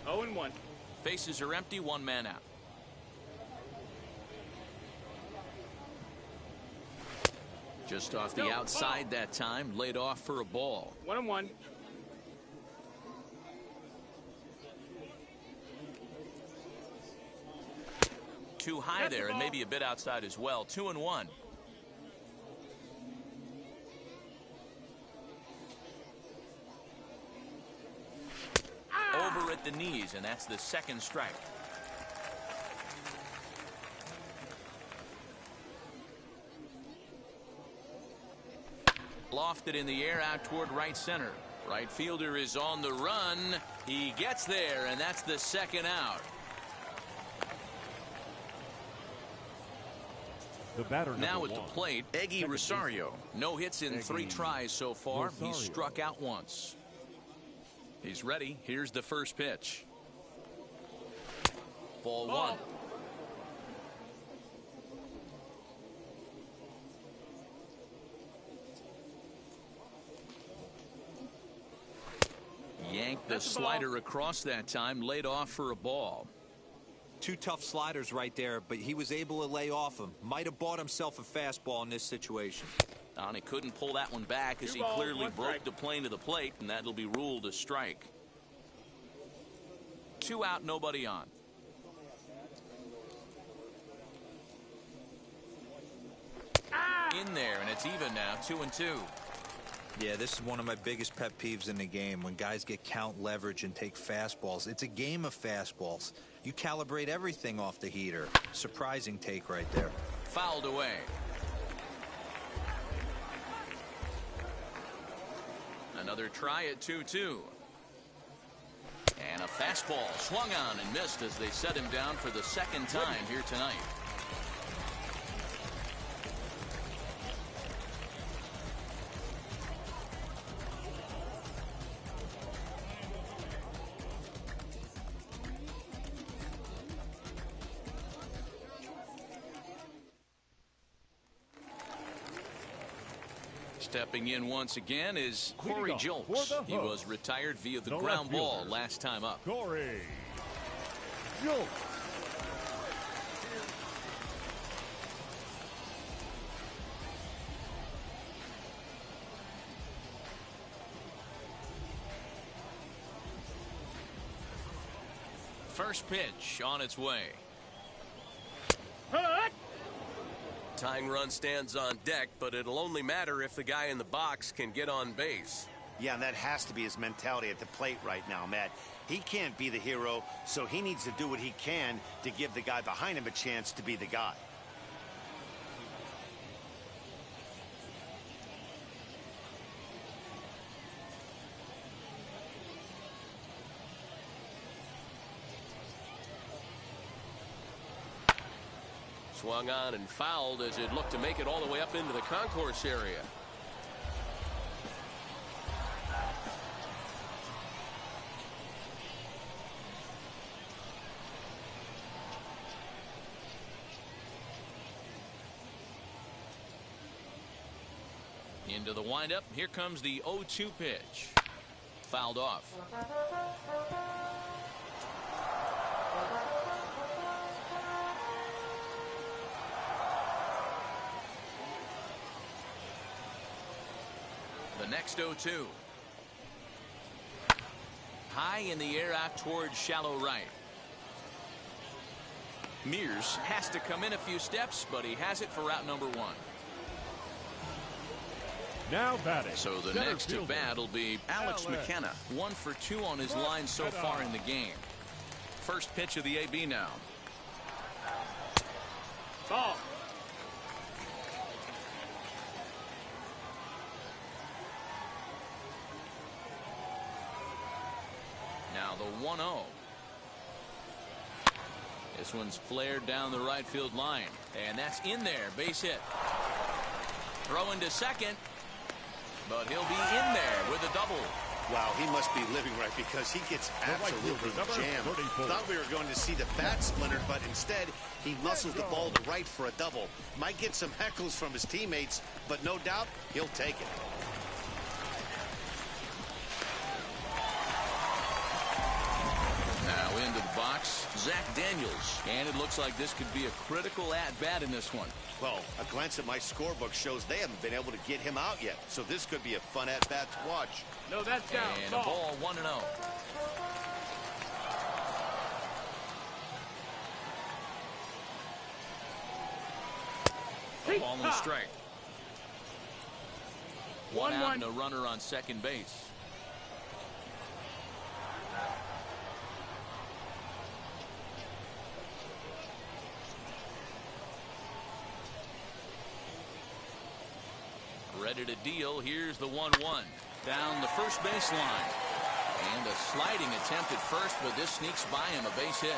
0-1. Bases are empty, 1 man out. Just off the outside that time, laid off for a ball. 1-1. too high there and maybe a bit outside as well. 2-1. Over at the knees, and that's the second strike. Lofted in the air out toward right center. Right fielder is on the run. He gets there, and that's the second out. The batter Now at one. the plate, Eggy Rosario. No hits in 3 tries so far. Rosario. He's struck out once. He's ready. Here's the first pitch. Ball 1. Yanked the slider across that time, laid off for a ball. 2 tough sliders right there, but he was able to lay off them. Might have bought himself a fastball in this situation. And he couldn't pull that one back as he clearly broke the plane to the plate, and that'll be ruled a strike. 2 out, nobody on. In there, and it's even now, 2-2. Yeah, this is one of my biggest pet peeves in the game, when guys get count leverage and take fastballs. It's a game of fastballs. You calibrate everything off the heater. Surprising take right there. Fouled away. Another try at 2-2. And a fastball swung on and missed as they set him down for the second time here tonight. Stepping in once again is Corey Jolks. He was retired via the ground ball last time up. Corey Jolks. First pitch on its way. Tying run stands on deck, but it'll only matter if the guy in the box can get on base. Yeah, and that has to be his mentality at the plate right now, Matt. He can't be the hero, so he needs to do what he can to give the guy behind him a chance to be the guy. Swung on and fouled as it looked to make it all the way up into the concourse area. Into the windup. Here comes the 0-2 pitch. Fouled off. The next 0-2. High in the air out towards shallow right. Mears has to come in a few steps, but he has it for route number 1. Now batting. So the center next to fielder, bat will be Alex McKenna. 1 for 2 on his line so far in the game. First pitch of the AB now. Ball. Now the 1-0. This one's flared down the right field line. And that's in there. Base hit. Throw into second. But he'll be in there with a double. Wow, he must be living right because he gets absolutely jammed. Thought we were going to see the bat splintered, but instead he muscles the ball to right for a double. Might get some heckles from his teammates, but no doubt he'll take it. Now into the box, Zach Daniels. And it looks like this could be a critical at-bat in this one. Well, a glance at my scorebook shows they haven't been able to get him out yet, so this could be a fun at-bat to watch. No, that's down. And a ball, 1-0. Ball and a strike. 1 out and a runner on second base. Ready to deal. Here's the 1-1. Down the first baseline. And a sliding attempt at first, but this sneaks by him, a base hit.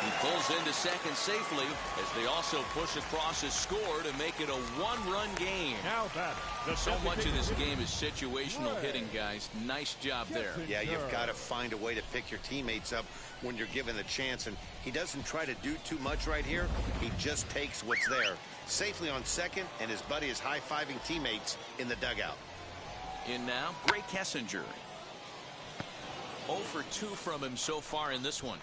He pulls into second safely as they also push across his score to make it a one-run game. Now that So much of this game is situational hitting, guys. Nice job there. Yeah, you've got to find a way to pick your teammates up when you're given the chance, and he doesn't try to do too much right here. He just takes what's there. Safely on second, and his buddy is high-fiving teammates in the dugout. In now, Gray Kessinger. 0 for 2 from him so far in this one.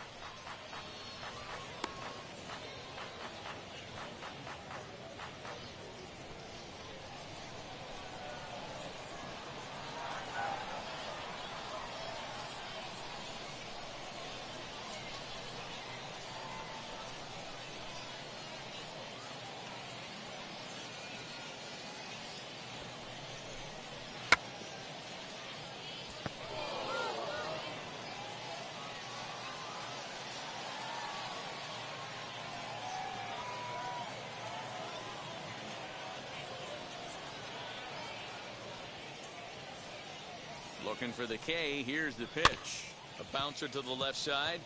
Looking for the K. Here's the pitch. A bouncer to the left side.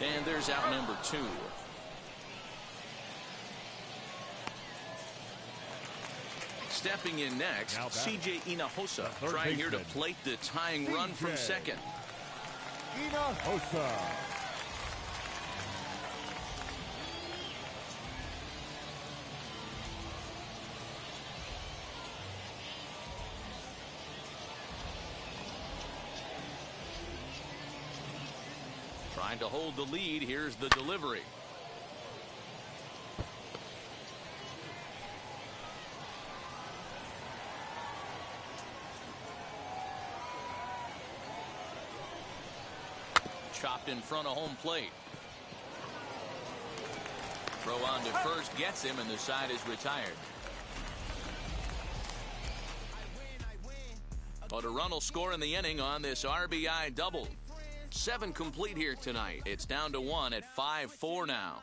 And there's out number 2. Stepping in next, CJ Hinojosa, trying here to plate the tying run from second. Hinojosa. Trying to hold the lead. Here's the delivery. Chopped in front of home plate. Throw on to first gets him, and the side is retired. But a run will score in the inning on this RBI double. 7 complete here tonight. It's down to 1 at 5-4 now.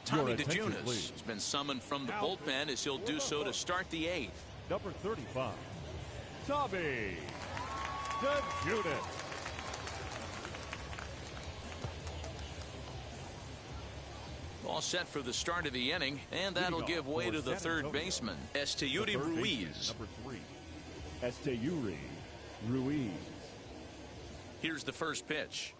Tommy DeJunas has been summoned from the bullpen as he'll do so to start the 8th. Number 35, Tommy DeJunas. All set for the start of the inning, and that'll give way to the third baseman, Esteury Ruiz. Number 3, Esteury Ruiz. Here's the first pitch.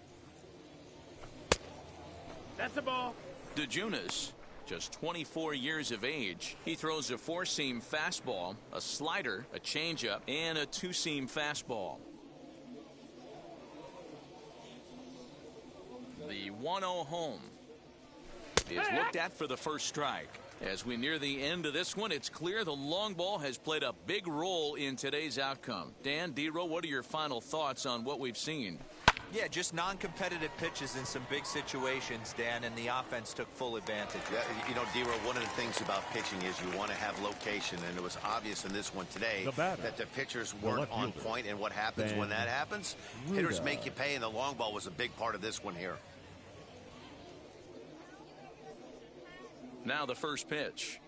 That's the ball. DeJunas, just 24 years of age. He throws a 4-seam fastball, a slider, a changeup, and a 2-seam fastball. The 1-0 home is looked at for the first strike. As we near the end of this one, it's clear the long ball has played a big role in today's outcome. Dan, D-Row, what are your final thoughts on what we've seen? Yeah, just non-competitive pitches in some big situations, Dan, and the offense took full advantage. Yeah, you know, D-Row, one of the things about pitching is you want to have location, and it was obvious in this one today that the pitchers weren't on point, and what happens when that happens? Hitters make you pay, and the long ball was a big part of this one here. Now the first pitch.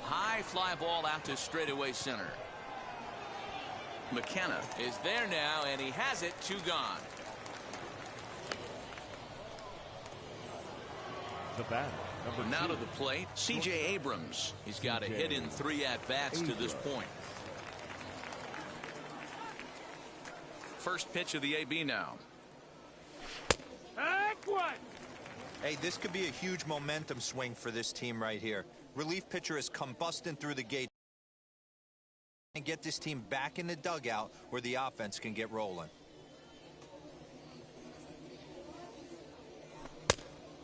High fly ball out to straightaway center. McKenna is there now, and he has it. 2 gone. The batter, number Now 2. to the plate, C.J. Abrams. He's got a hit in 3 at-bats to this point. First pitch of the AB now. Hey, this could be a huge momentum swing for this team right here. Relief pitcher has come busting through the gate and get this team back in the dugout where the offense can get rolling.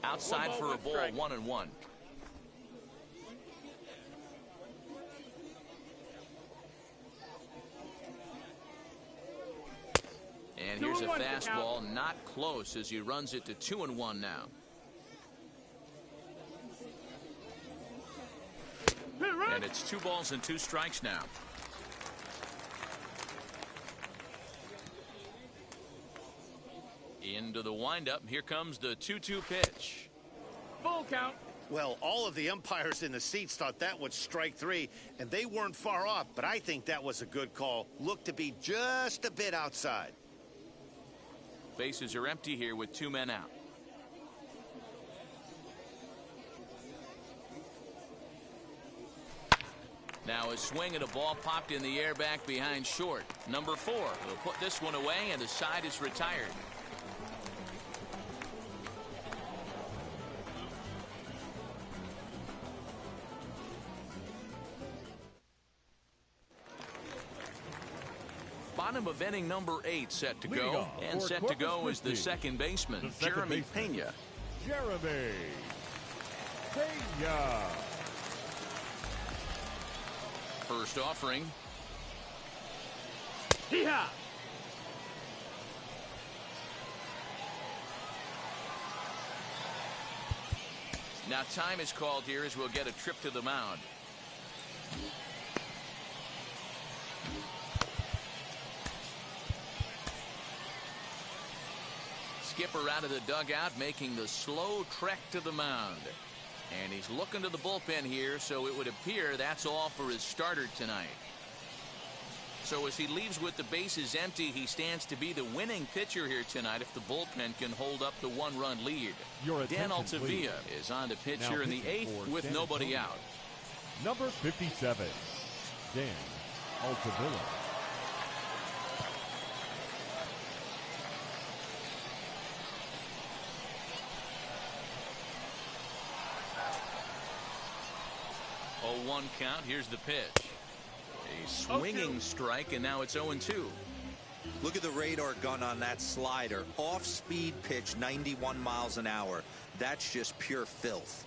Outside for a ball, 1-1. And here's a 2-1 fastball, not close as he runs it to 2-1 now. And it's 2 balls and 2 strikes now. Into the windup. Here comes the 2-2 pitch. Full count. Well, all of the umpires in the seats thought that was strike 3, and they weren't far off, but I think that was a good call. Looked to be just a bit outside. Bases are empty here with 2 men out. Now a swing and a ball popped in the air back behind short. Number 4 will put this one away, and the side is retired. Bottom of inning number 8 set to go, and set to go is the second baseman, Jeremy Pena. Jeremy Pena. First offering. Hee-haw. Now time is called here as we'll get a trip to the mound. Skipper out of the dugout making the slow trek to the mound. And he's looking to the bullpen here, so it would appear that's all for his starter tonight. So as he leaves with the bases empty, he stands to be the winning pitcher here tonight if the bullpen can hold up the 1-run lead. Dan Altavilla is on to pitch here in the 8th with nobody out. Number 57, Dan Altavilla. Oh, 1 count. Here's the pitch. A swinging strike, and now it's 0-2. Look at the radar gun on that slider. Off-speed pitch, 91 miles an hour. That's just pure filth.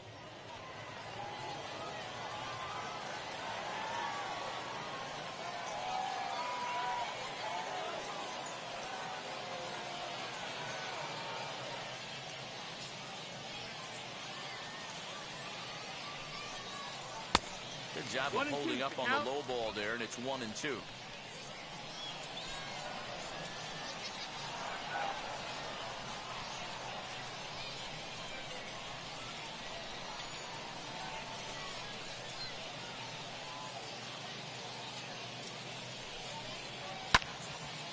Good job of holding up on the low ball there, and it's 1-2.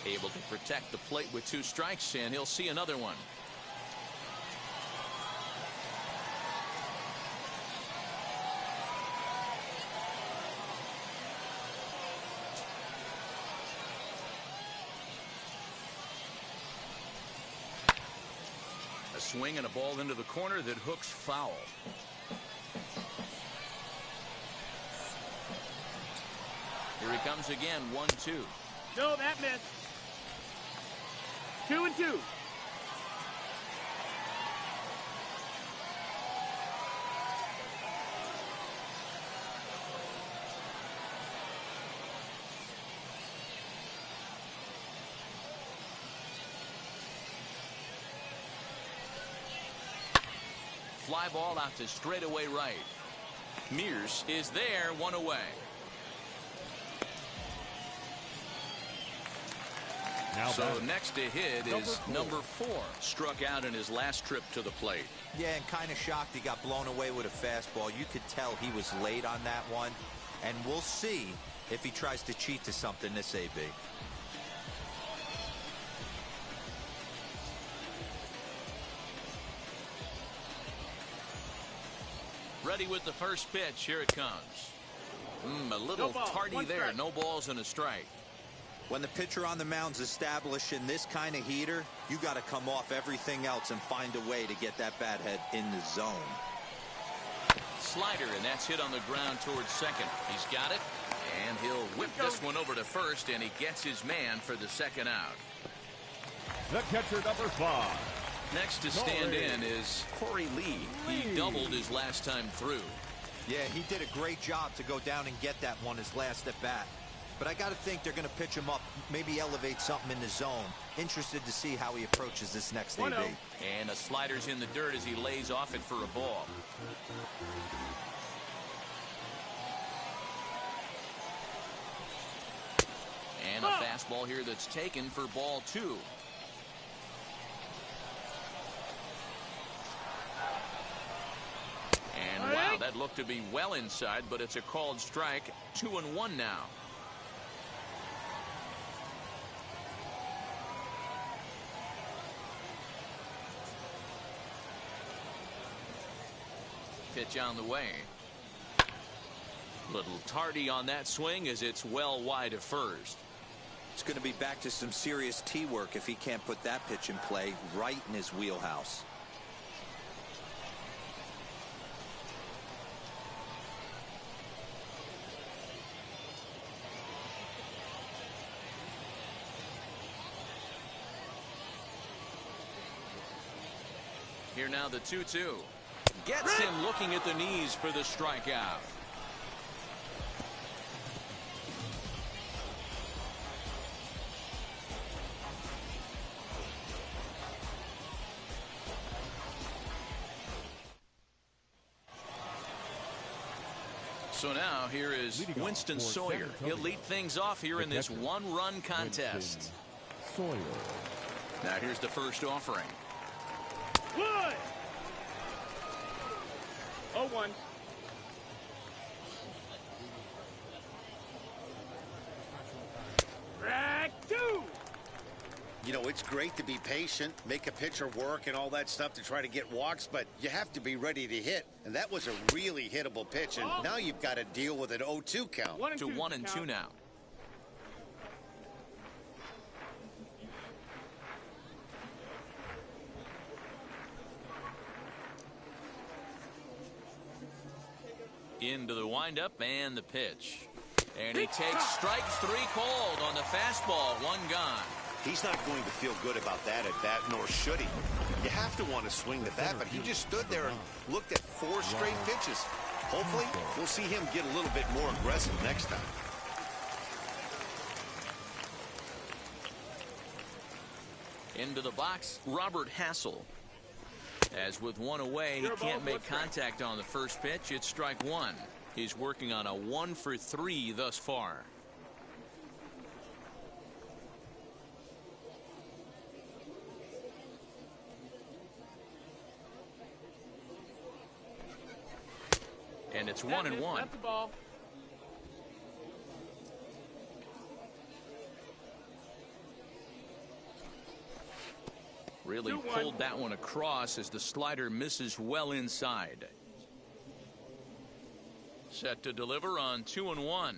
Able to protect the plate with 2 strikes, and he'll see another one. A swing and a ball into the corner that hooks foul. Here he comes again, 1-2. No, that missed. 2-2. Fly ball out to straightaway right. Mears is there, 1 away. So next to hit is number 4. Struck out in his last trip to the plate. Yeah, and kind of shocked he got blown away with a fastball. You could tell he was late on that one. And we'll see if he tries to cheat to something this AB. Ready with the first pitch. Here it comes. A little tardy there. No balls and a strike. When the pitcher on the mound's establishing this kind of heater, you got to come off everything else and find a way to get that bat head in the zone. Slider, and that's hit on the ground towards second. He's got it, and he'll whip this one over to first, and he gets his man for the second out. The catcher, number 5. Next to stand in is Corey Lee. He doubled his last time through. Yeah, he did a great job to go down and get that one his last at bat. but I got to think they're going to pitch him up, maybe elevate something in the zone. Interested to see how he approaches this next AB. And a slider's in the dirt as he lays off it for a ball. And a fastball here that's taken for ball 2. And wow, that looked to be well inside, but it's a called strike. 2-1 now. Pitch on the way. Little tardy on that swing as it's well wide of first. It's going to be back to some serious tee work if he can't put that pitch in play right in his wheelhouse. Here now the 2-2. Gets him looking at the knees for the strikeout. So now here is Winston Sawyer. He'll lead things off here in this one-run contest. Sawyer. Now here's the first offering. Good. 0-1. Track 2. You know, it's great to be patient, make a pitcher work and all that stuff to try to get walks, but you have to be ready to hit. And that was a really hittable pitch, and now you've got to deal with an 0-2 count. 1-2 now. Into the windup and the pitch. And he takes strike 3 called on the fastball. 1 gone. He's not going to feel good about that at bat, nor should he. You have to want to swing the bat, but he just stood there and looked at 4 straight pitches. Hopefully, we'll see him get a little bit more aggressive next time. Into the box, Robert Hassel. As with 1 away, he can't make contact on the first pitch. It's strike 1. He's working on a 1 for 3 thus far. And it's 1-1. That's the ball. Really pulled that one across as the slider misses well inside. Set to deliver on 2-1.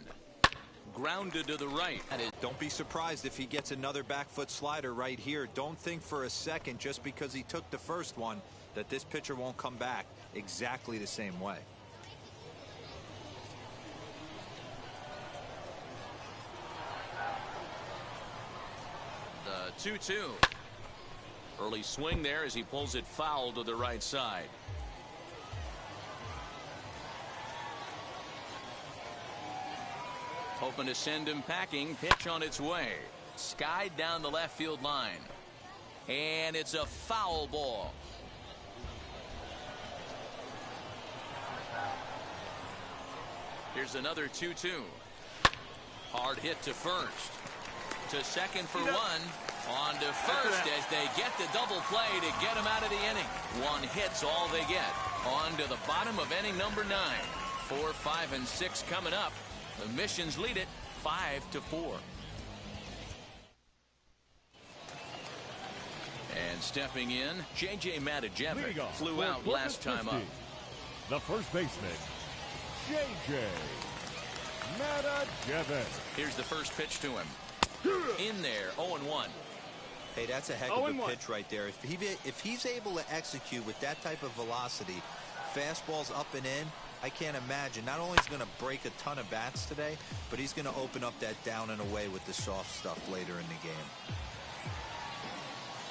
Grounded to the right. Don't be surprised if he gets another back foot slider right here. Don't think for a second, just because he took the first one, that this pitcher won't come back exactly the same way. The 2-2. Early swing there as he pulls it foul to the right side. Hoping to send him packing. Pitch on its way. Skied down the left field line. And it's a foul ball. Here's another 2-2. Hard hit to first. To second for 1. On to first as they get the double play to get him out of the inning. 1 hit's all they get. On to the bottom of inning number 9. 4, 5, and 6 coming up. The Missions lead it 5-4. And stepping in, J.J. Matajevic flew out last time up. The first baseman, J.J. Matajevic. Here's the first pitch to him. In there, 0-1. Hey, that's a heck of a pitch right there. If he's able to execute with that type of velocity, fastballs up and in, I can't imagine. Not only is he going to break a ton of bats today, but he's going to open up that down and away with the soft stuff later in the game.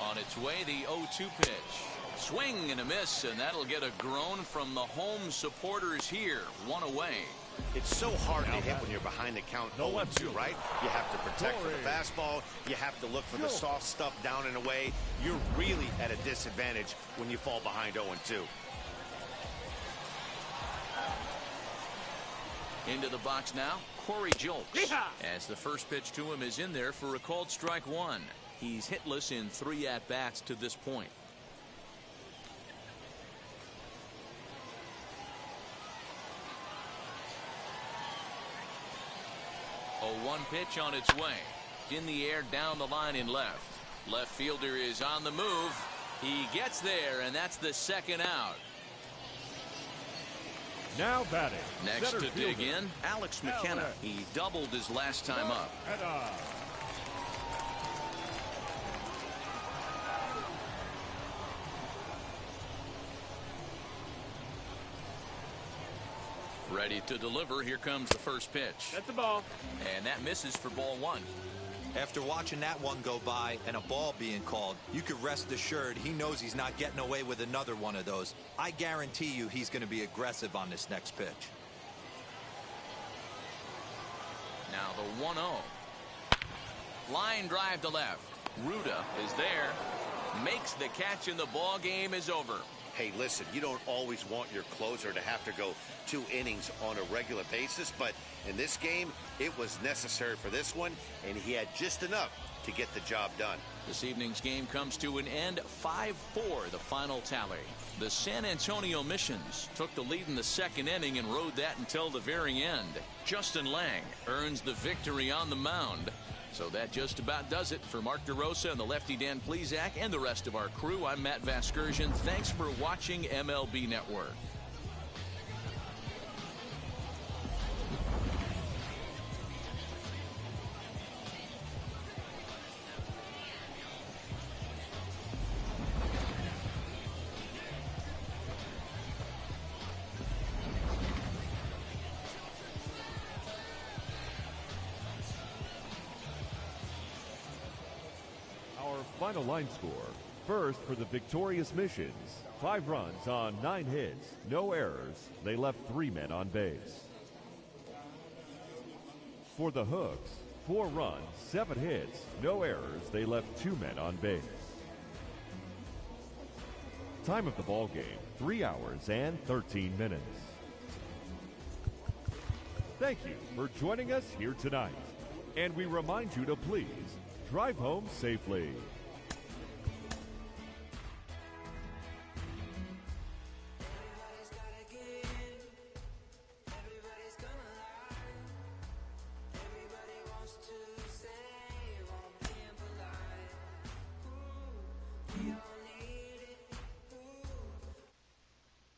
On its way, the 0-2 pitch. Swing and a miss, and that'll get a groan from the home supporters here. 1 away. It's so hard to hit when you're behind the count 0-2, right? You have to protect for the fastball. You have to look for the soft stuff down and away. You're really at a disadvantage when you fall behind 0-2. Into the box now, Corey Jolks. As the first pitch to him is in there for a called strike one. He's hitless in 3 at-bats to this point. A 1 pitch on its way. In the air, down the line in left. Left fielder is on the move. He gets there, and that's the second out. Now batting. Next center to dig fielder, in, Alex McKenna. He doubled his last time up. Ready to deliver. Here comes the first pitch. That's the ball. And that misses for ball 1. After watching that one go by and a ball being called, you could rest assured he knows he's not getting away with another one of those. I guarantee you he's going to be aggressive on this next pitch. Now the 1-0. Line drive to left. Ruda is there. Makes the catch, and the ball game is over. Hey, listen, you don't always want your closer to have to go 2 innings on a regular basis, but in this game, it was necessary for this one, and he had just enough to get the job done. This evening's game comes to an end, 5-4, the final tally. The San Antonio Missions took the lead in the second inning and rode that until the very end. Justin Lang earns the victory on the mound. So that just about does it. For Mark DeRosa and the lefty Dan Plesac and the rest of our crew, I'm Matt Vasgersian. Thanks for watching MLB Network. Final line score. First for the victorious Missions. 5 runs on 9 hits. No errors. They left 3 men on base. For the Hooks. 4 runs, 7 hits. No errors. They left 2 men on base. Time of the ball game, 3 hours and 13 minutes. Thank you for joining us here tonight. And we remind you to please drive home safely.